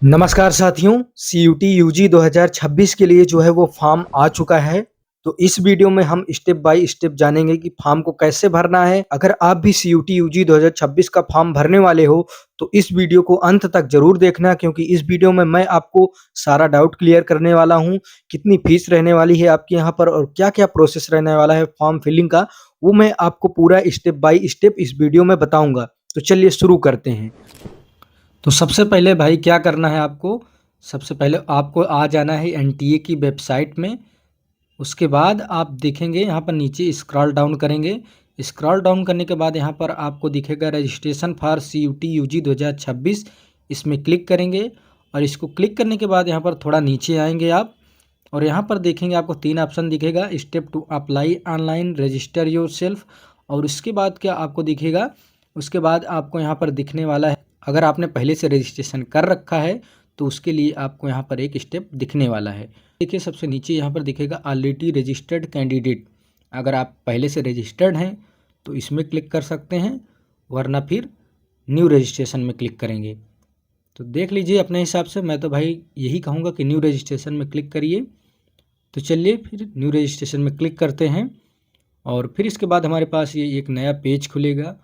नमस्कार साथियों, CUT UG 2026 के लिए जो है वो फॉर्म आ चुका है। तो इस वीडियो में हम स्टेप बाय स्टेप जानेंगे कि फॉर्म को कैसे भरना है। अगर आप भी सीयूटी यूजी 2026 का फॉर्म भरने वाले हो तो इस वीडियो को अंत तक जरूर देखना, क्योंकि इस वीडियो में मैं आपको सारा डाउट क्लियर करने वाला हूँ। कितनी फीस रहने वाली है आपके यहाँ पर और क्या-क्या प्रोसेस रहने वाला है फॉर्म फिलिंग का, वो मैं आपको पूरा स्टेप बाय स्टेप इस वीडियो में बताऊँगा। तो चलिए शुरू करते हैं। तो सबसे पहले भाई क्या करना है आपको, सबसे पहले आपको आ जाना है एनटीए की वेबसाइट में। उसके बाद आप देखेंगे यहाँ पर नीचे स्क्रॉल डाउन करेंगे। स्क्रॉल डाउन करने के बाद यहाँ पर आपको दिखेगा रजिस्ट्रेशन फॉर सीयूटी यूजी 2026, इसमें क्लिक करेंगे। और इसको क्लिक करने के बाद यहाँ पर थोड़ा नीचे आएंगे आप, और यहाँ पर देखेंगे आपको 3 ऑप्शन दिखेगा, step two apply online, register yourself. और उसके बाद क्या आपको दिखेगा, उसके बाद आपको यहाँ पर दिखने वाला है, अगर आपने पहले से रजिस्ट्रेशन कर रखा है तो उसके लिए आपको यहाँ पर एक स्टेप दिखने वाला है। देखिए सबसे नीचे यहाँ पर दिखेगा ऑलरेडी रजिस्टर्ड कैंडिडेट। अगर आप पहले से रजिस्टर्ड हैं तो इसमें क्लिक कर सकते हैं, वरना फिर न्यू रजिस्ट्रेशन में क्लिक करेंगे। तो देख लीजिए अपने हिसाब से, मैं तो भाई यही कहूँगा कि न्यू रजिस्ट्रेशन में क्लिक करिए। तो चलिए फिर न्यू रजिस्ट्रेशन में क्लिक करते हैं, और फिर इसके बाद हमारे पास ये एक नया पेज खुलेगा।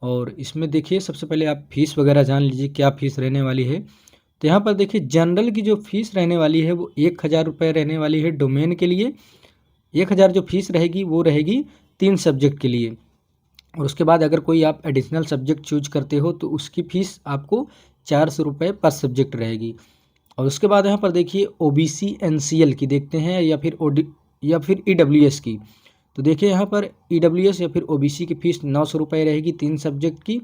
और इसमें देखिए सबसे पहले आप फीस वगैरह जान लीजिए क्या फ़ीस रहने वाली है। तो यहाँ पर देखिए जनरल की जो फ़ीस रहने वाली है वो 1000 रुपये रहने वाली है डोमेन के लिए। 1000 जो फीस रहेगी वो रहेगी 3 सब्जेक्ट के लिए। और उसके बाद अगर कोई आप एडिशनल सब्जेक्ट चूज करते हो तो उसकी फ़ीस आपको 400 रुपये पर सब्जेक्ट रहेगी। और उसके बाद यहाँ पर देखिए ओबीसी एनसीएल की देखते हैं, या फिर ईडब्ल्यूएस की। तो देखिए यहाँ पर ईडब्ल्यूएस या फिर ओबीसी की फ़ीस 900 रुपये रहेगी 3 सब्जेक्ट की।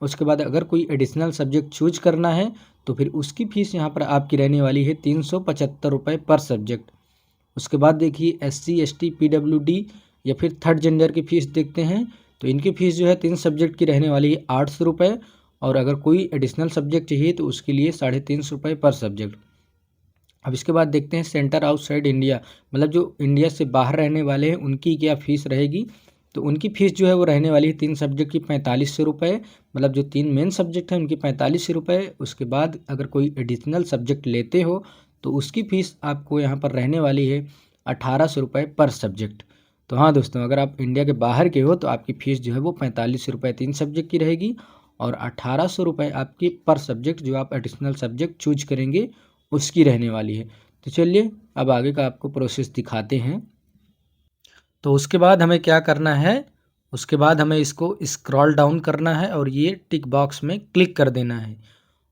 उसके बाद अगर कोई एडिशनल सब्जेक्ट चूज करना है तो फिर उसकी फ़ीस यहाँ पर आपकी रहने वाली है 375 रुपये पर सब्जेक्ट। उसके बाद देखिए एससी एसटी पीडब्ल्यूडी या फिर थर्ड जेंडर की फ़ीस देखते हैं, तो इनकी फ़ीस जो है 3 सब्जेक्ट की रहने वाली है 800 रुपये। और अगर कोई एडिशनल सब्जेक्ट चाहिए तो उसके लिए 350 रुपये पर सब्जेक्ट। अब इसके बाद देखते हैं सेंटर आउटसाइड इंडिया, मतलब जो इंडिया से बाहर रहने वाले हैं उनकी क्या फ़ीस रहेगी। तो उनकी फ़ीस जो है वो रहने वाली है 3 सब्जेक्ट की 4500 रुपये, मतलब जो 3 मेन सब्जेक्ट हैं उनकी 4500 रुपये। उसके बाद अगर कोई एडिशनल सब्जेक्ट लेते हो तो उसकी फ़ीस आपको यहाँ पर रहने वाली है 1800 रुपये पर सब्जेक्ट। तो हाँ दोस्तों, अगर आप इंडिया के बाहर के हो तो आपकी फ़ीस जो है वो 4500 रुपये 3 सब्जेक्ट की रहेगी, और 1800 रुपये आपकी पर सब्जेक्ट जो आप एडिशनल सब्जेक्ट चूज करेंगे उसकी रहने वाली है। तो चलिए अब आगे का आपको प्रोसेस दिखाते हैं। तो उसके बाद हमें क्या करना है, उसके बाद हमें इसको स्क्रॉल डाउन करना है और ये टिक बॉक्स में क्लिक कर देना है।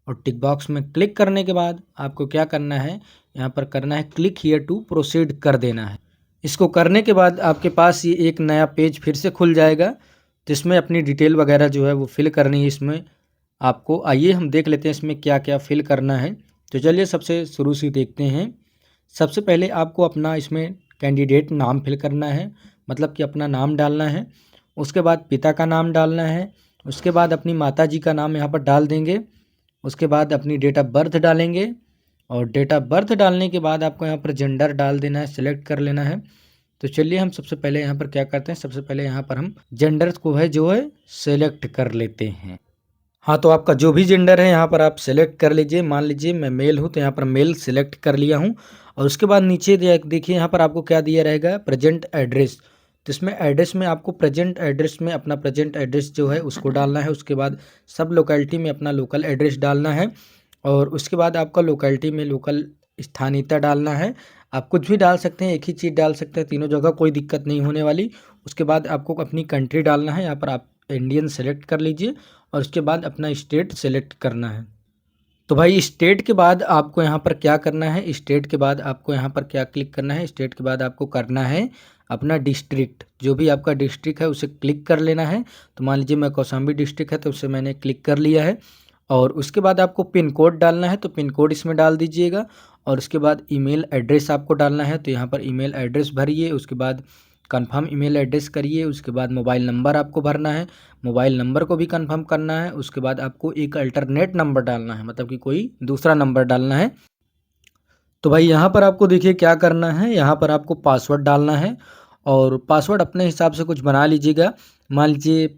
और टिक बॉक्स में क्लिक करने के बाद आपको क्या करना है, यहाँ पर करना है क्लिक हियर टू प्रोसीड कर देना है। इसको करने के बाद आपके पास ये एक नया पेज फिर से खुल जाएगा, जिसमें अपनी डिटेल वगैरह जो है वो फिल करनी है। इसमें आपको आइए हम देख लेते हैं इसमें क्या क्या फिल करना है। तो चलिए सबसे शुरू से देखते हैं। सबसे पहले आपको अपना इसमें कैंडिडेट नाम फिल करना है, मतलब कि अपना नाम डालना है। उसके बाद पिता का नाम डालना है। उसके बाद अपनी माता जी का नाम यहाँ पर डाल देंगे। उसके बाद अपनी डेट ऑफ बर्थ डालेंगे, और डेट ऑफ बर्थ डालने के बाद आपको यहाँ पर जेंडर डाल देना है, सेलेक्ट कर लेना है। तो चलिए हम सबसे पहले यहाँ पर क्या करते हैं, सबसे पहले यहाँ पर हम जेंडर को है जो है सेलेक्ट कर लेते हैं। हाँ, तो आपका जो भी जेंडर है यहाँ पर आप सेलेक्ट कर लीजिए। मान लीजिए मैं मेल हूँ तो यहाँ पर मेल सेलेक्ट कर लिया हूँ। और उसके बाद नीचे देखिए यहाँ पर आपको क्या दिया रहेगा, प्रेजेंट एड्रेस। तो इसमें एड्रेस में आपको प्रेजेंट एड्रेस में अपना प्रेजेंट एड्रेस जो है उसको डालना है। उसके बाद सब लोकेलिटी में अपना लोकल एड्रेस डालना है। और उसके बाद आपका लोकेलिटी में लोकल स्थानीयता डालना है। आप कुछ भी डाल सकते हैं, एक ही चीज़ डाल सकते हैं, तीनों जगह कोई दिक्कत नहीं होने वाली। उसके बाद आपको अपनी कंट्री डालना है, यहाँ पर आप इंडियन सेलेक्ट कर लीजिए। और उसके बाद अपना स्टेट सेलेक्ट करना है। तो भाई स्टेट के बाद आपको यहाँ पर क्या करना है, स्टेट के बाद आपको यहाँ पर क्या क्लिक करना है, स्टेट के बाद आपको करना है अपना डिस्ट्रिक्ट, जो भी आपका डिस्ट्रिक्ट है उसे क्लिक कर लेना है। तो मान लीजिए मैं कौशाम्बी डिस्ट्रिक्ट है तो उसे मैंने क्लिक कर लिया है। और उसके बाद आपको पिन कोड डालना है, तो पिन कोड इसमें डाल दीजिएगा। और उसके बाद ईमेल एड्रेस आपको डालना है, तो यहाँ पर ईमेल एड्रेस भरिए। उसके बाद कंफर्म ईमेल एड्रेस करिए। उसके बाद मोबाइल नंबर आपको भरना है, मोबाइल नंबर को भी कंफर्म करना है। उसके बाद आपको एक अल्टरनेट नंबर डालना है, मतलब कि कोई दूसरा नंबर डालना है। तो भाई यहाँ पर आपको देखिए क्या करना है, यहाँ पर आपको पासवर्ड डालना है। और पासवर्ड अपने हिसाब से कुछ बना लीजिएगा। मान लीजिए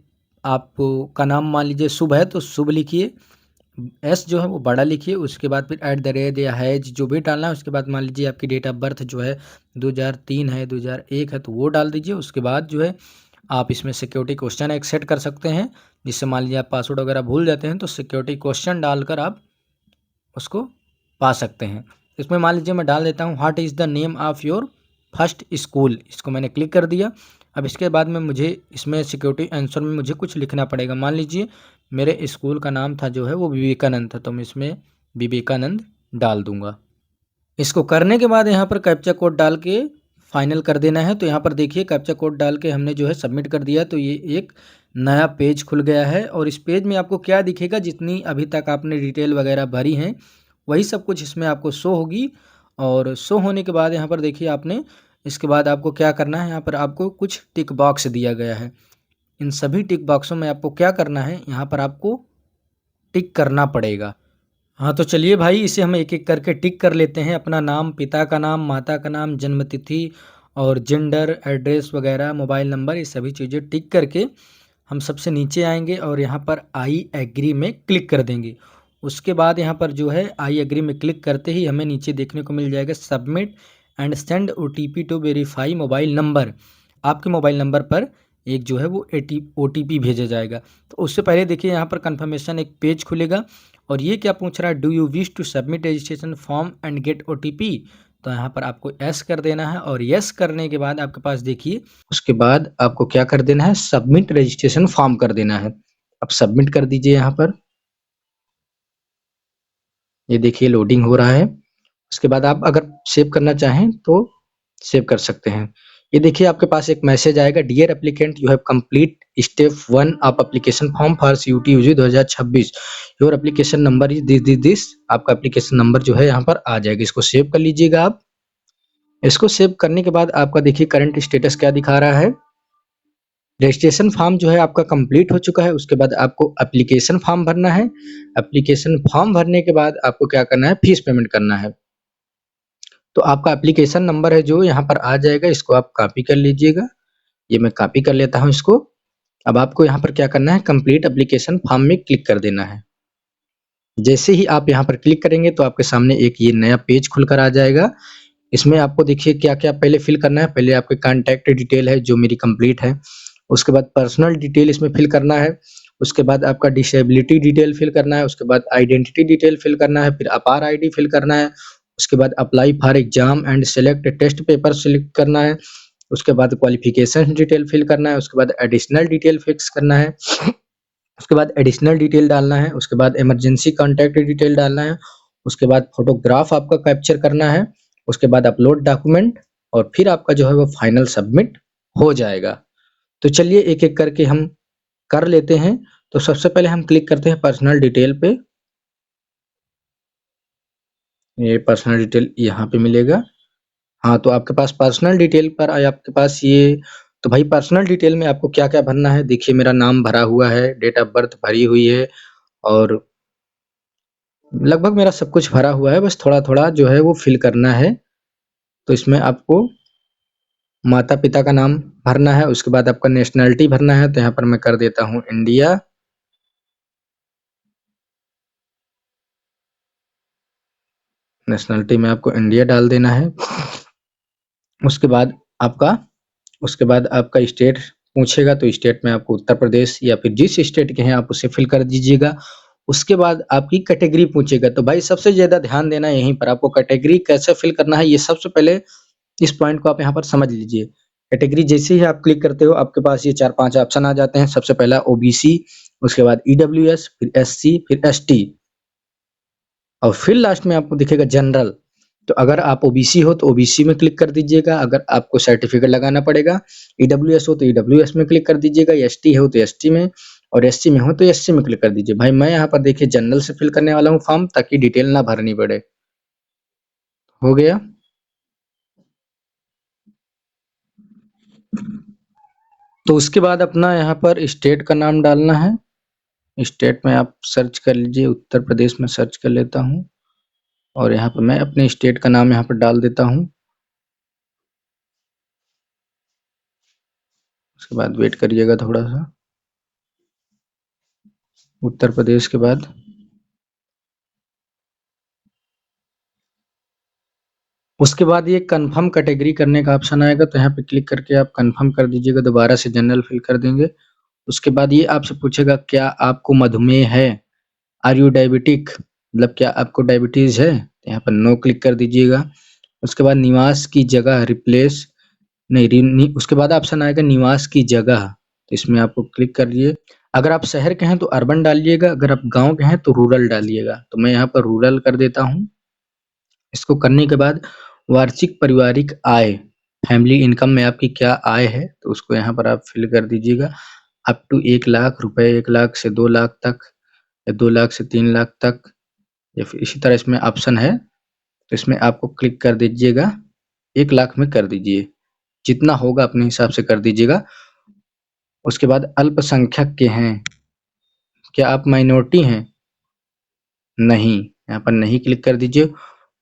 आपका नाम मान लीजिए शुभ है तो शुभ लिखिए। एस जो है वो बड़ा लिखिए, उसके बाद फिर एट द रेट या हैज जो भी डालना है, उसके बाद मान लीजिए आपकी डेट ऑफ बर्थ जो है 2003 है, 2001 है, तो वो डाल दीजिए। उसके बाद जो है आप इसमें सिक्योरिटी क्वेश्चन एक सेट कर सकते हैं, जिससे मान लीजिए आप पासवर्ड वगैरह भूल जाते हैं तो सिक्योरिटी क्वेश्चन डालकर आप उसको पा सकते हैं। इसमें मान लीजिए मैं डाल देता हूँ what is the name of your first school, इसको मैंने क्लिक कर दिया। अब इसके बाद में मुझे इसमें सिक्योरिटी आंसर में मुझे कुछ लिखना पड़ेगा। मान लीजिए मेरे स्कूल का नाम था जो है वो विवेकानंद था, तो मैं इसमें विवेकानंद डाल दूंगा। इसको करने के बाद यहाँ पर कैप्चा कोड डाल के फाइनल कर देना है। तो यहाँ पर देखिए कैप्चा कोड डाल के हमने जो है सबमिट कर दिया, तो ये एक नया पेज खुल गया है। और इस पेज में आपको क्या दिखेगा, जितनी अभी तक आपने डिटेल वगैरह भरी हैं वही सब कुछ इसमें आपको शो होगी। और शो होने के बाद यहाँ पर देखिए आपने, इसके बाद आपको क्या करना है, यहाँ पर आपको कुछ टिक बॉक्स दिया गया है। इन सभी टिक बॉक्सों में आपको क्या करना है, यहाँ पर आपको टिक करना पड़ेगा। हाँ, तो चलिए भाई इसे हम एक-एक करके टिक कर लेते हैं। अपना नाम, पिता का नाम, माता का नाम, जन्म तिथि और जेंडर, एड्रेस वगैरह, मोबाइल नंबर, ये सभी चीज़ें टिक करके हम सबसे नीचे आएँगे और यहाँ पर आई एग्री में क्लिक कर देंगे। उसके बाद यहाँ पर जो है आई एग्री में क्लिक करते ही हमें नीचे देखने को मिल जाएगा submit and send OTP to verify mobile number. आपके मोबाइल नंबर पर एक जो है वो ओटीपी भेजा जाएगा। तो उससे पहले देखिए यहाँ पर कन्फर्मेशन एक पेज खुलेगा और ये क्या पूछ रहा है, do you wish to submit registration form and get OTP. तो यहाँ पर आपको यस कर देना है और यस करने के बाद आपके पास देखिए उसके बाद आपको क्या कर देना है, सबमिट रजिस्ट्रेशन फॉर्म कर देना है। अब सबमिट कर दीजिए। यहाँ पर ये देखिए लोडिंग हो रहा है। उसके बाद आप अगर सेव करना चाहें तो सेव कर सकते हैं। ये देखिए आपके पास एक मैसेज आएगा, dear applicant you have complete step 1 of application form for CUET UG 2026। Your application number is this. आपका एप्लीकेशन नंबर जो है यहाँ पर आ जाएगा, इसको सेव कर लीजिएगा आप। इसको सेव करने के बाद आपका देखिए करंट स्टेटस क्या दिखा रहा है। रजिस्ट्रेशन फॉर्म जो है आपका कंप्लीट हो चुका है। उसके बाद आपको एप्लीकेशन फॉर्म भरना है। एप्लीकेशन फॉर्म भरने के बाद आपको क्या करना है, फीस पेमेंट करना है। तो आपका एप्लीकेशन नंबर है जो यहाँ पर आ जाएगा, इसको आप कॉपी कर लीजिएगा। ये मैं कॉपी कर लेता हूँ इसको। अब आपको यहाँ पर क्या करना है, कंप्लीट एप्लीकेशन फॉर्म में क्लिक कर देना है। जैसे ही आप यहाँ पर क्लिक करेंगे तो आपके सामने एक ये नया पेज खुलकर आ जाएगा। इसमें आपको देखिए क्या-क्या पहले फिल करना है। पहले आपके कॉन्टैक्ट डिटेल है जो मेरी कंप्लीट है। उसके बाद पर्सनल डिटेल इसमें फिल करना है। उसके बाद आपका डिसेबिलिटी डिटेल फिल करना है। उसके बाद आइडेंटिटी डिटेल फिल करना है। फिर अपार आईडी फिल करना है। उसके बाद apply for exam and select test paper select करना है। उसके बाद क्वालिफिकेशन डिटेल फिल करना है। उसके बाद एडिशनल डिटेल फिक्स करना है। उसके बाद एडिशनल डिटेल डालना है। उसके बाद इमरजेंसी कॉन्टैक्ट डिटेल डालना है। उसके बाद फोटोग्राफ आपका कैप्चर करना है। उसके बाद अपलोड डॉक्यूमेंट और फिर आपका जो है वो फाइनल सबमिट हो जाएगा। तो चलिए एक-एक करके हम कर लेते हैं। तो सबसे पहले हम क्लिक करते हैं पर्सनल डिटेल पे। ये पर्सनल डिटेल यहाँ पे मिलेगा। हाँ, तो आपके पास पर्सनल डिटेल पर आपके पास ये, तो भाई पर्सनल डिटेल में आपको क्या-क्या भरना है, देखिए मेरा नाम भरा हुआ है, डेट ऑफ बर्थ भरी हुई है और लगभग मेरा सब कुछ भरा हुआ है, बस थोड़ा-थोड़ा जो है वो फिल करना है। तो इसमें आपको माता-पिता का नाम भरना है, उसके बाद आपका नेशनैलिटी भरना है, तो यहाँ पर मैं कर देता हूँ इंडिया। नेशनैलिटी में आपको इंडिया डाल देना है। उसके बाद आपका स्टेट पूछेगा, तो स्टेट में आपको उत्तर प्रदेश या फिर जिस स्टेट के हैं आप उसे फिल कर दीजिएगा। उसके बाद आपकी कैटेगरी पूछेगा, तो भाई सबसे ज़्यादा ध्यान देना है यहीं पर, आपको कैटेगरी कैसे फिल करना है, ये सबसे पहले इस पॉइंट को आप यहाँ पर समझ लीजिए। कैटेगरी जैसे ही आप क्लिक करते हो, आपके पास ये 4-5 ऑप्शन आ जाते हैं। सबसे पहला ओबीसी, उसके बाद ईडब्ल्यूएस, फिर एससी, फिर एसटी और फिर लास्ट में आपको दिखेगा जनरल। तो अगर आप ओबीसी हो तो ओबीसी में क्लिक कर दीजिएगा, अगर आपको सर्टिफिकेट लगाना पड़ेगा। ईडब्ल्यूएस हो तो ईडब्ल्यूएस में क्लिक कर दीजिएगा, एसटी हो तो एसटी में और एससी में हो तो एससी में क्लिक कर दीजिए। भाई मैं यहाँ पर देखिए जनरल से फिल करने वाला हूँ फॉर्म, ताकि डिटेल ना भरनी पड़े। हो गया। तो उसके बाद अपना यहाँ पर स्टेट का नाम डालना है। स्टेट में आप सर्च कर लीजिए, उत्तर प्रदेश में सर्च कर लेता हूँ और यहाँ पर मैं अपने स्टेट का नाम यहाँ पर डाल देता हूँ। उसके बाद वेट करिएगा थोड़ा सा। उत्तर प्रदेश के बाद उसके बाद ये कन्फर्म कैटेगरी करने का ऑप्शन आएगा, तो यहाँ पे क्लिक करके आप कन्फर्म कर दीजिएगा, दोबारा से जनरल फिल कर देंगे। उसके बाद ये आपसे पूछेगा क्या आपको मधुमेह है, आर यू डायबिटिक, मतलब क्या आपको डायबिटीज है, तो यहाँ पर नो क्लिक कर दीजिएगा। उसके बाद निवास की जगह रिप्लेस उसके बाद ऑप्शन आएगा निवास की जगह, तो इसमें आपको क्लिक करिए। अगर आप शहर के हैं तो अर्बन डालिएगा, अगर आप गांव के हैं तो रूरल डालिएगा, तो मैं यहाँ पर रूरल कर देता हूँ। इसको करने के बाद वार्षिक पारिवारिक आय, फैमिली इनकम में आपकी क्या आय है, तो उसको यहाँ पर आप फिल कर दीजिएगा। अप टू 1 लाख रुपए, 1 लाख से 2 लाख तक, या 2 लाख से 3 लाख तक, या फिर इसी तरह इसमें ऑप्शन है, तो इसमें आपको क्लिक कर दीजिएगा। 1 लाख में कर दीजिए, जितना होगा अपने हिसाब से कर दीजिएगा। उसके बाद अल्पसंख्यक के हैं, क्या आप माइनॉरिटी हैं, नहीं, यहाँ पर नहीं क्लिक कर दीजिए।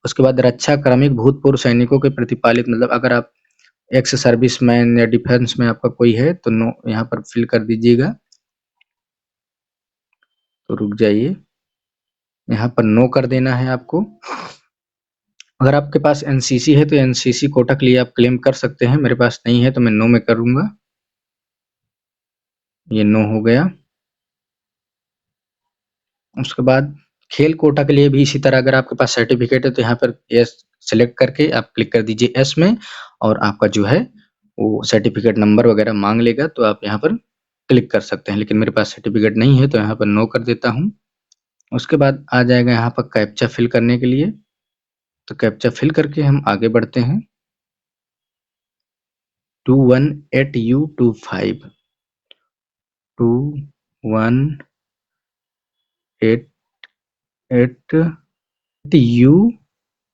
उसके बाद रक्षा क्रमिक भूतपूर्व सैनिकों के प्रतिपालित, मतलब अगर आप एक्स सर्विसमैन या डिफेंस में आपका कोई है तो नो यहाँ पर फिल कर दीजिएगा। तो रुक जाइए, यहाँ पर नो कर देना है आपको। अगर आपके पास एनसीसी है तो एनसीसी कोटा के लिए आप क्लेम कर सकते हैं, मेरे पास नहीं है तो मैं नो में करूंगा। ये नो हो गया। उसके बाद खेल कोटा के लिए भी इसी तरह अगर आपके पास सर्टिफिकेट है तो यहाँ पर यस सेलेक्ट करके आप क्लिक कर दीजिए एस में, और आपका जो है वो सर्टिफिकेट नंबर वगैरह मांग लेगा, तो आप यहाँ पर क्लिक कर सकते हैं। लेकिन मेरे पास सर्टिफिकेट नहीं है तो यहाँ पर नो कर देता हूँ। उसके बाद आ जाएगा यहाँ पर कैप्चा फिल करने के लिए, तो कैप्चा फिल करके हम आगे बढ़ते हैं। 218U25 218U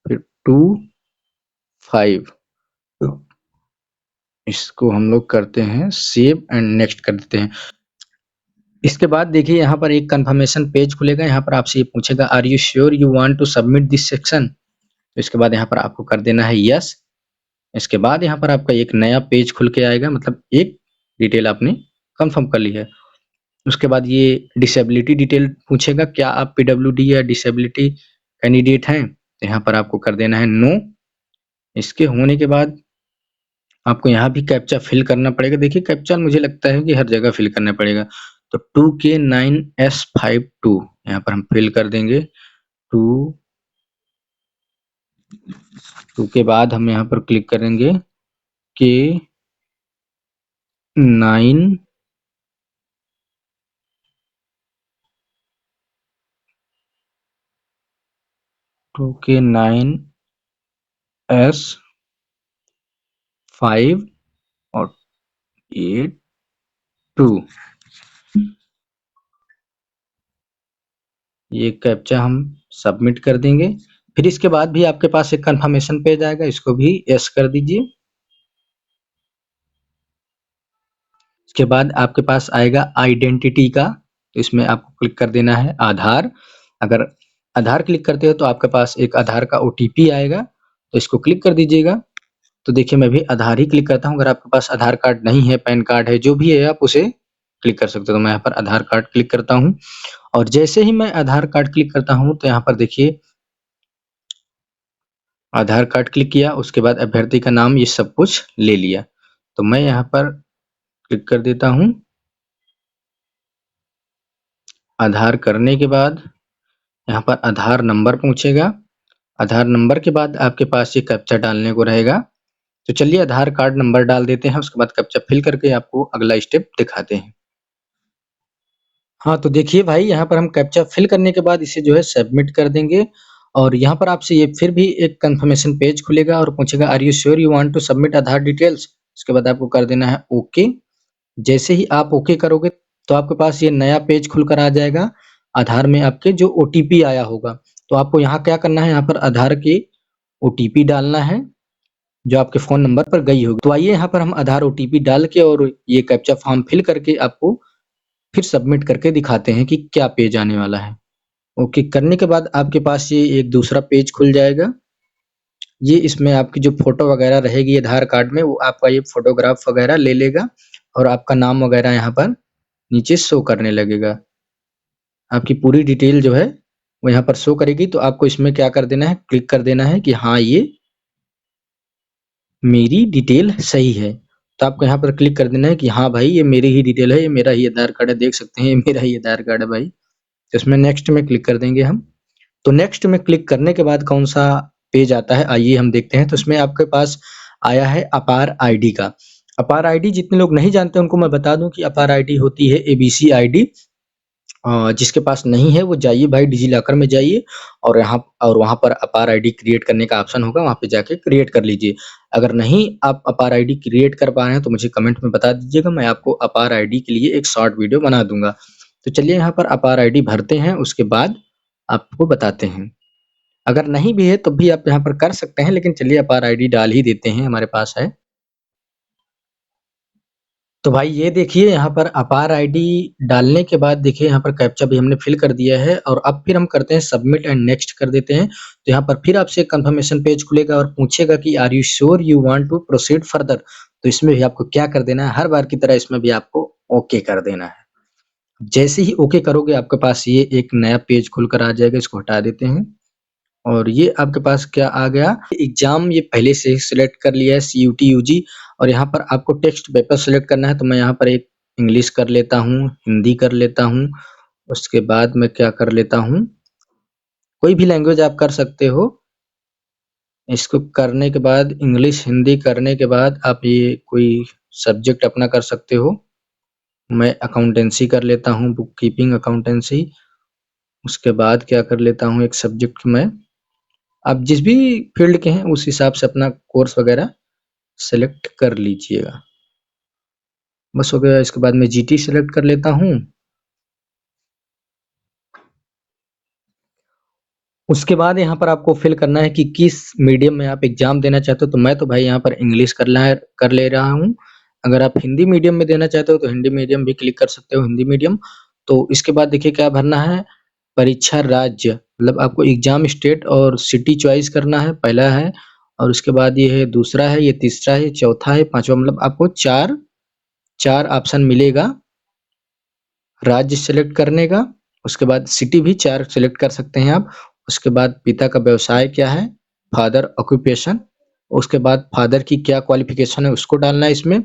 फिर 25, इसको हम लोग करते हैं सेव एंड नेक्स्ट कर देते हैं। इसके बाद देखिए यहाँ पर एक कंफर्मेशन पेज खुलेगा, यहाँ पर आपसे ये पूछेगा are you sure you want to submit this section, तो इसके बाद यहाँ पर आपको कर देना है यस। इसके बाद यहाँ पर आपका एक नया पेज खुल के आएगा, मतलब एक डिटेल आपने कंफर्म कर ली है। उसके बाद ये डिसेबिलिटी डिटेल पूछेगा, क्या आप पीडब्ल्यूडी या डिसेबिलिटी कैंडिडेट हैं, तो यहाँ पर आपको कर देना है नो। इसके होने के बाद आपको यहाँ भी कैप्चा फिल करना पड़ेगा। देखिए कैप्चा मुझे लगता है कि हर जगह फिल करना पड़ेगा, तो 2K9S52 यहाँ पर हम फिल कर देंगे। 2 के बाद हम यहाँ पर क्लिक करेंगे K9 2K9S5 और 82, ये कैप्चा हम सबमिट कर देंगे। फिर इसके बाद भी आपके पास एक कंफर्मेशन पेज आएगा, इसको भी यस कर दीजिए। इसके बाद आपके पास आएगा आइडेंटिटी का, तो इसमें आपको क्लिक कर देना है आधार। अगर आधार क्लिक करते हो तो आपके पास एक आधार का ओटीपी आएगा, तो इसको क्लिक कर दीजिएगा। तो देखिए मैं भी आधार ही क्लिक करता हूँ, अगर आपके पास आधार कार्ड नहीं है, पैन कार्ड है, जो भी है आप उसे क्लिक कर सकते हो। तो मैं यहाँ पर आधार कार्ड क्लिक करता हूँ, और जैसे ही मैं आधार कार्ड क्लिक करता हूँ तो यहाँ पर देखिए आधार कार्ड क्लिक किया, उसके बाद अभ्यर्थी का नाम, ये सब कुछ ले लिया। तो मैं यहाँ पर क्लिक कर देता हूँ आधार करने के बाद यहाँ पर आधार नंबर पूछेगा। आधार नंबर के बाद आपके पास ये कैप्चा डालने को रहेगा। तो चलिए आधार कार्ड नंबर डाल देते हैं, उसके बाद कैप्चा फिल करके आपको अगला स्टेप दिखाते हैं। हाँ तो देखिए भाई यहाँ पर हम कैप्चा फिल करने के बाद इसे जो है सबमिट कर देंगे, और यहाँ पर आपसे ये फिर भी एक कंफर्मेशन पेज खुलेगा और पूछेगा are you sure you want to submit Aadhaar details, उसके बाद आपको कर देना है ओके। जैसे ही आप ओके करोगे तो आपके पास ये नया पेज खुलकर आ जाएगा। आधार में आपके जो ओटीपी आया होगा, तो आपको यहाँ क्या करना है, यहाँ पर आधार की ओटीपी डालना है जो आपके फोन नंबर पर गई होगी। तो आइए यहाँ पर हम आधार ओटीपी डाल के और ये कैप्चा फॉर्म फिल करके आपको फिर सबमिट करके दिखाते हैं कि क्या पेज आने वाला है। ओके करने के बाद आपके पास ये एक दूसरा पेज खुल जाएगा। ये इसमें आपकी जो फोटो वगैरह रहेगी आधार कार्ड में, वो आपका ये फोटोग्राफ वगैरह ले लेगा और आपका नाम वगैरह यहाँ पर नीचे शो करने लगेगा। आपकी पूरी डिटेल जो है वो यहाँ पर शो करेगी, तो आपको इसमें क्या कर देना है, क्लिक कर देना है कि हाँ ये मेरी डिटेल सही है। तो आपको यहाँ पर क्लिक कर देना है कि हाँ भाई ये मेरी ही डिटेल है, ये मेरा ही आधार कार्ड है, देख सकते हैं ये मेरा ही आधार कार्ड है भाई। तो इसमें नेक्स्ट में क्लिक कर देंगे हम। तो नेक्स्ट में क्लिक करने के बाद कौन सा पेज आता है आइए हम देखते हैं। तो इसमें आपके पास आया है अपार आईडी का। अपार आईडी जितने लोग नहीं जानते उनको मैं बता दूं कि अपार आईडी होती है एबीसी आईडी। जिसके पास नहीं है वो जाइए भाई डिजिलॉकर में जाइए और वहाँ पर अपार आईडी क्रिएट करने का ऑप्शन होगा, वहाँ पे जाके क्रिएट कर लीजिए। अगर नहीं आप अपार आईडी क्रिएट कर पा रहे हैं तो मुझे कमेंट में बता दीजिएगा, मैं आपको अपार आईडी के लिए एक शॉर्ट वीडियो बना दूंगा। तो चलिए यहाँ पर अपार आईडी भरते हैं, उसके बाद आपको बताते हैं। अगर नहीं भी है तो भी आप यहाँ पर कर सकते हैं, लेकिन चलिए अपार आईडी डाल ही देते हैं, हमारे पास है। तो भाई ये देखिए यहाँ पर अपार आईडी डालने के बाद देखिए यहाँ पर कैप्चा भी हमने फिल कर दिया है और अब फिर हम करते हैं सबमिट एंड नेक्स्ट कर देते हैं। तो यहाँ पर फिर आपसे कंफर्मेशन पेज खुलेगा और पूछेगा कि are you sure you want to proceed further. तो इसमें भी आपको क्या कर देना है, हर बार की तरह इसमें भी आपको ओके कर देना है। जैसे ही ओके करोगे आपके पास ये एक नया पेज खुलकर आ जाएगा, इसको हटा देते हैं। और ये आपके पास क्या आ गया, एग्जाम ये पहले से ही सिलेक्ट कर लिया है CUT UG। और यहाँ पर आपको टेक्स्ट पेपर सिलेक्ट करना है, तो मैं यहाँ पर एक इंग्लिश कर लेता हूँ, हिंदी कर लेता हूँ, उसके बाद मैं क्या कर लेता हूँ, कोई भी लैंग्वेज आप कर सकते हो। इसको करने के बाद इंग्लिश हिंदी करने के बाद आप ये कोई सब्जेक्ट अपना कर सकते हो। मैं अकाउंटेंसी कर लेता हूँ, बुक कीपिंग अकाउंटेंसी। उसके बाद क्या कर लेता हूँ, एक सब्जेक्ट में आप जिस भी फील्ड के हैं उस हिसाब से अपना कोर्स वगैरह सेलेक्ट कर लीजिएगा। बस हो गया। इसके बाद मैं जीटी सेलेक्ट कर लेता हूँ। उसके बाद यहाँ पर आपको फिल करना है कि किस मीडियम में आप एग्जाम देना चाहते हो। तो मैं तो भाई यहाँ पर इंग्लिश कर ले रहा हूँ। अगर आप हिंदी मीडियम में देना चाहते हो तो हिंदी मीडियम भी क्लिक कर सकते हो, हिंदी मीडियम। तो इसके बाद देखिए क्या भरना है, परीक्षा राज्य, मतलब आपको एग्जाम स्टेट और सिटी चॉइस करना है, पहला है। और उसके बाद ये है दूसरा है, ये तीसरा है, चौथा है, पांचवा, मतलब आपको चार ऑप्शन मिलेगा राज्य सेलेक्ट करने का। उसके बाद सिटी भी 4 सेलेक्ट कर सकते हैं आप। उसके बाद पिता का व्यवसाय क्या है, फादर ऑक्यूपेशन। उसके बाद फादर की क्या क्वालिफिकेशन है उसको डालना है इसमें।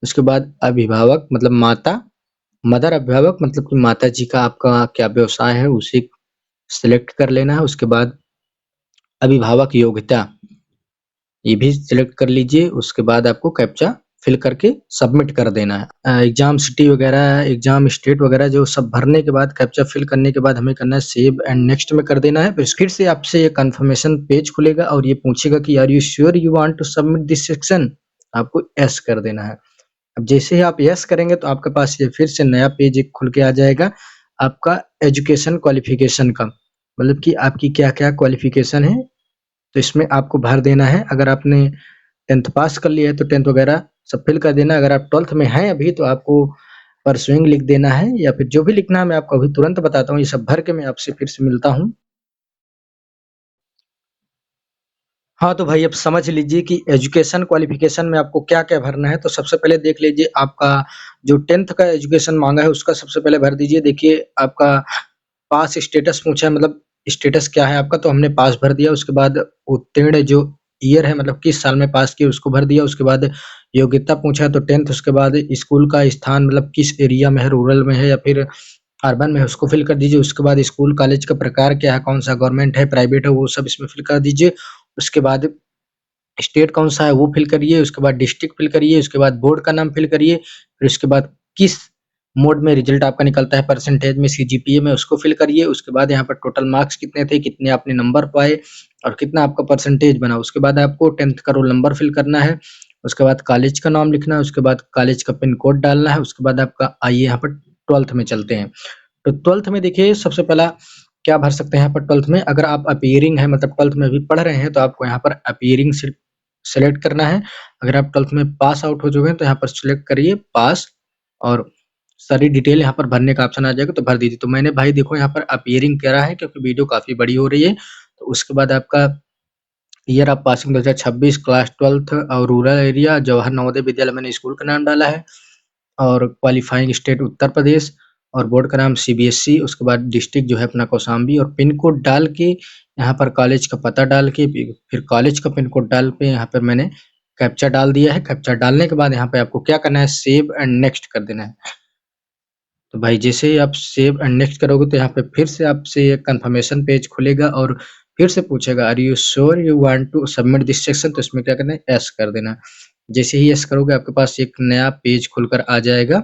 उसके बाद अभिभावक मतलब माता, मदर अभिभावक मतलब कि माता जी का आपका क्या व्यवसाय है उसे सिलेक्ट कर लेना है। उसके बाद अभिभावक योग्यता ये भी सिलेक्ट कर लीजिए। उसके बाद आपको कैप्चा फिल करके सबमिट कर देना है। एग्जाम सिटी वगैरह, एग्जाम स्टेट वगैरह जो सब भरने के बाद कैप्चा फिल करने के बाद हमें करना है सेव एंड नेक्स्ट में कर देना है। फिर से आपसे ये कंफर्मेशन पेज खुलेगा और ये पूछेगा कि are you sure you want to submit this section, आपको यस कर देना है। अब जैसे ही आप यस करेंगे तो आपके पास ये फिर से नया पेज एक खुल के आ जाएगा आपका एजुकेशन क्वालिफिकेशन का, मतलब कि आपकी क्या क्या क्वालिफिकेशन है। तो इसमें आपको भर देना है। अगर आपने 10th पास कर लिया है तो 10th वगैरह सब फिल कर देना। अगर आप 12th में हैं अभी तो आपको परसुइंग लिख देना है, या फिर जो भी लिखना है मैं आपको अभी तुरंत बताता हूँ। ये सब भर के मैं आपसे फिर से मिलता हूँ। हाँ तो भाई अब समझ लीजिए कि एजुकेशन क्वालिफिकेशन में आपको क्या क्या भरना है। तो सबसे पहले देख लीजिए आपका जो 10th का एजुकेशन मांगा है उसका सबसे पहले भर दीजिए। देखिए आपका पास स्टेटस पूछा है, मतलब स्टेटस क्या है आपका, तो हमने पास भर दिया। उसके बाद उत्तीर्ण जो ईयर है मतलब किस साल में पास किया उसको भर दिया। उसके बाद योग्यता पूछा है तो 10th। उसके बाद स्कूल का स्थान मतलब किस एरिया में है, रूरल में है या फिर अर्बन में है, उसको फिल कर दीजिए। उसके बाद स्कूल कॉलेज का प्रकार क्या है, कौन सा गवर्नमेंट है प्राइवेट है, वो सब इसमें फिल कर दीजिए। उसके बाद स्टेट कौन सा है वो फिल करिए। उसके बाद डिस्ट्रिक्ट फिल करिए। उसके बाद बोर्ड का नाम फिल करिए। फिर उसके बाद किस मोड में रिजल्ट आपका निकलता है, परसेंटेज में, CGPA में, उसको फिल करिए। उसके बाद यहाँ पर टोटल मार्क्स कितने थे, कितने आपने नंबर पाए और कितना आपका परसेंटेज बना। उसके बाद आपको 10th का रोल नंबर फिल करना है। उसके बाद कॉलेज का नाम लिखना है। उसके बाद कॉलेज का पिन कोड डालना है। उसके बाद आपका आइए यहाँ पर 12th में चलते हैं। तो 12th में देखिए सबसे पहला क्या भर सकते हैं यहाँ पर 12th में। अगर आप अपीयरिंग है मतलब 12th में भी पढ़ रहे हैं तो आपको यहाँ पर अपीयरिंग सेलेक्ट करना है। अगर आप 12th में पास आउट हो चुके हैं तो यहाँ पर सिलेक्ट करिए पास और सारी डिटेल यहाँ पर भरने का ऑप्शन आ जाएगा तो भर दीजिए। तो मैंने भाई देखो यहाँ पर अपीयरिंग करा है क्योंकि वीडियो काफी बड़ी हो रही है। तो उसके बाद आपका year of passing 2026, class 12th और रूरल एरिया जवाहर नवोदय विद्यालय मैंने स्कूल का नाम डाला है। और क्वालिफाइंग स्टेट उत्तर प्रदेश और बोर्ड का नाम CBSE। उसके बाद डिस्ट्रिक्ट जो है अपना कौशाम्बी और पिन कोड डाल के यहाँ पर कॉलेज का पता डाल के फिर कॉलेज का पिन कोड डाल पे यहाँ पर मैंने कैप्चा डाल दिया है। कैप्चा डालने के बाद यहाँ पे आपको क्या करना है, सेव एंड नेक्स्ट कर देना है। तो भाई जैसे ही आप सेव एंड नेक्स्ट करोगे तो यहाँ पे फिर से आपसे एक कंफर्मेशन पेज खुलेगा और फिर से पूछेगा are you sure you want to submit this section, तो इसमें क्या करना है, यस कर देना है। जैसे ही यस करोगे आपके पास एक नया पेज खुलकर आ जाएगा।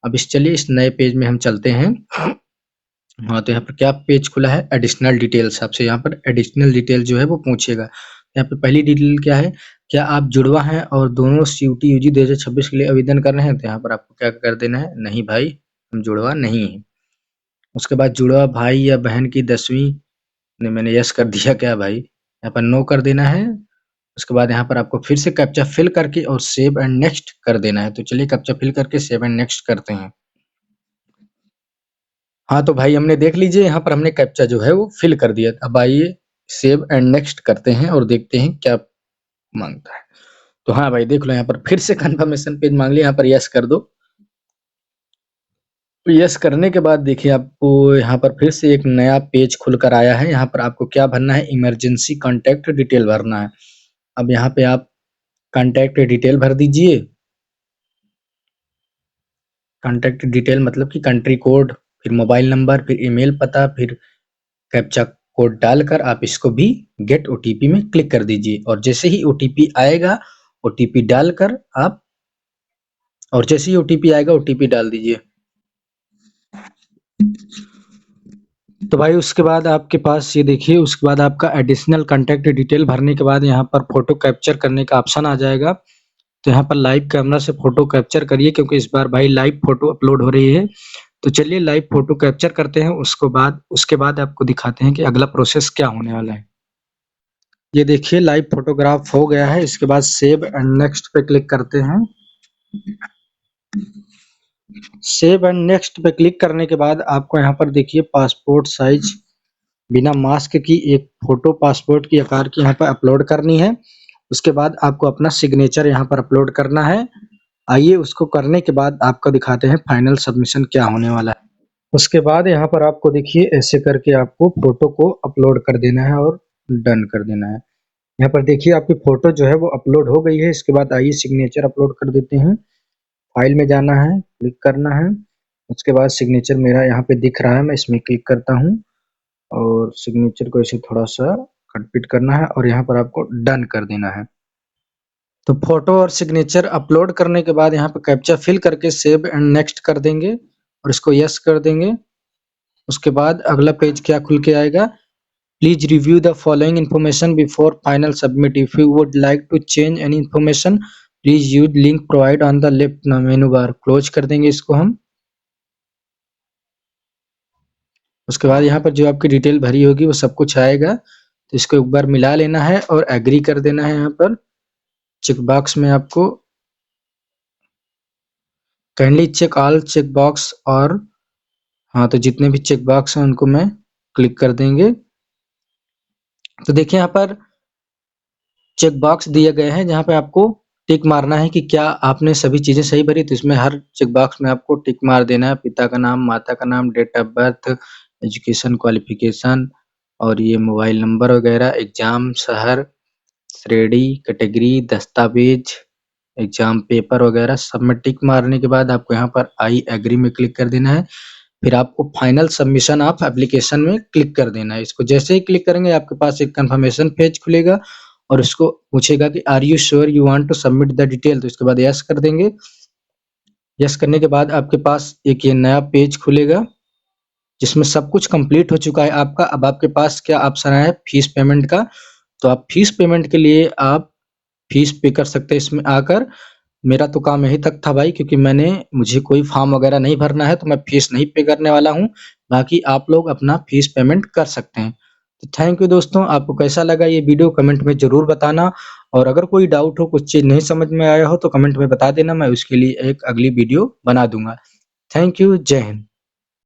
अब चलिए इस नए पेज में हम चलते हैं। हाँ, तो यहाँ पर क्या पेज खुला है, एडिशनल डिटेल्स। आपसे यहाँ पर एडिशनल डिटेल जो है वो पूछेगा। यहाँ पे पहली डिटेल क्या है, क्या आप जुड़वा हैं और दोनों CUT UG 2026 के लिए आवेदन कर रहे हैं, तो यहाँ पर आपको क्या कर देना है, नहीं भाई हम जुड़वा नहीं है। उसके बाद जुड़वा भाई या बहन की 10वीं ने, मैंने यस कर दिया क्या भाई, यहाँ पर नो कर देना है। उसके बाद यहाँ पर आपको फिर से कैप्चा फिल करके और सेव एंड नेक्स्ट कर देना है। तो चलिए कैप्चा फिल करके सेव एंड नेक्स्ट करते हैं। हाँ, तो भाई हमने देख लीजिए यहाँ पर हमने कैप्चा जो है वो फिल कर दिया। अब आइए सेव एंड नेक्स्ट करते हैं और देखते हैं क्या मांगता है। तो हाँ भाई देख लो, यहाँ पर फिर से कंफर्मेशन पेज मांग लिया, यहाँ पर यस कर दो। तो यस करने के बाद देखिए आपको यहाँ पर फिर से एक नया पेज खुलकर आया है। यहाँ पर आपको क्या भरना है, इमरजेंसी कॉन्टैक्ट डिटेल भरना है। अब यहाँ पे आप कॉन्टैक्ट डिटेल भर दीजिए। कॉन्टैक्ट डिटेल मतलब कि कंट्री कोड, फिर मोबाइल नंबर, फिर ईमेल पता, फिर कैप्चा कोड डालकर आप इसको भी गेट OTP में क्लिक कर दीजिए। और जैसे ही OTP आएगा, OTP डालकर आप, और जैसे ही OTP आएगा OTP डाल दीजिए। तो भाई उसके बाद आपके पास ये देखिए, उसके बाद आपका एडिशनल कॉन्टैक्ट डिटेल भरने के बाद यहाँ पर फोटो कैप्चर करने का ऑप्शन आ जाएगा। तो यहाँ पर लाइव कैमरा से फोटो कैप्चर करिए, क्योंकि इस बार भाई लाइव फोटो अपलोड हो रही है। तो चलिए लाइव फोटो कैप्चर करते हैं, उसके बाद आपको दिखाते हैं कि अगला प्रोसेस क्या होने वाला है। ये देखिए लाइव फोटोग्राफ हो गया है। इसके बाद सेव एंड नेक्स्ट पे क्लिक करते हैं। सेव एंड नेक्स्ट पे क्लिक करने के बाद आपको यहाँ पर देखिए पासपोर्ट साइज बिना मास्क की एक फोटो पासपोर्ट की आकार की यहाँ पर अपलोड करनी है। उसके बाद आपको अपना सिग्नेचर यहाँ पर अपलोड करना है। आइए उसको करने के बाद आपको दिखाते हैं फाइनल सबमिशन क्या होने वाला है। उसके बाद यहाँ पर आपको देखिए ऐसे करके आपको फोटो को अपलोड कर देना है और डन कर देना है। यहाँ पर देखिए आपकी फोटो जो है वो अपलोड हो गई है। इसके बाद आइए सिग्नेचर अपलोड कर देते हैं। फाइल में जाना है, क्लिक करना है। उसके बाद सिग्नेचर मेरा यहाँ पे दिख रहा है, मैं इसमें क्लिक करता हूँ और सिग्नेचर को ऐसे थोड़ा सा कट करना है और यहाँ पर आपको डन कर देना है। तो फोटो और सिग्नेचर अपलोड करने के बाद यहाँ पर कैप्चा फिल करके सेव एंड नेक्स्ट कर देंगे और इसको यस कर देंगे। उसके बाद अगला पेज क्या खुल के आएगा, please review the following information before final submit. If you would like to change any information please use link provide on the left menu bar. Close कर देंगे इसको हम। उसके बाद यहाँ पर जो आपकी डिटेल भरी होगी वो सब कुछ आएगा, तो इसको एक बार मिला लेना है और एग्री कर देना है। यहाँ पर चेक बॉक्स में आपको kindly check all check box, और हाँ तो जितने भी चेक बॉक्स हैं उनको मैं क्लिक कर देंगे। तो देखिए यहाँ पर चेक बॉक्स दिए गए हैं जहाँ पे आपको टिक मारना है कि क्या आपने सभी चीजें सही भरी। तो इसमें हर चेक बॉक्स में आपको टिक मार देना है, पिता का नाम, माता का नाम, date of birth, education qualification और ये मोबाइल नंबर वगैरह, एग्जाम, शहर, श्रेणी, कैटेगरी, दस्तावेज, एग्जाम पेपर वगैरह सब में टिक मारने के बाद आपको यहाँ पर आई एग्री में क्लिक कर देना है। फिर आपको फाइनल सबमिशन ऑफ एप्लीकेशन में क्लिक कर देना है। इसको जैसे ही क्लिक करेंगे आपके पास एक कंफर्मेशन पेज खुलेगा और इसको पूछेगा कि are you sure you want to submit the detail. तो इसके बाद यस कर देंगे। यस करने के बाद आपके पास एक ये नया पेज खुलेगा जिसमें सब कुछ कंप्लीट हो चुका है आपका। अब आपके पास क्या ऑप्शन है, फीस पेमेंट का। तो आप फीस पेमेंट के लिए आप फीस पे कर सकते हैं इसमें आकर। मेरा तो काम यही तक था भाई, क्योंकि मुझे कोई फॉर्म वगैरह नहीं भरना है तो मैं फीस नहीं पे करने वाला हूँ। बाकी आप लोग अपना फीस पेमेंट कर सकते हैं। तो थैंक यू दोस्तों, आपको कैसा लगा ये वीडियो कमेंट में जरूर बताना। और अगर कोई डाउट हो, कुछ चीज नहीं समझ में आया हो तो कमेंट में बता देना, मैं उसके लिए एक अगली वीडियो बना दूंगा। थैंक यू, जय हिंद।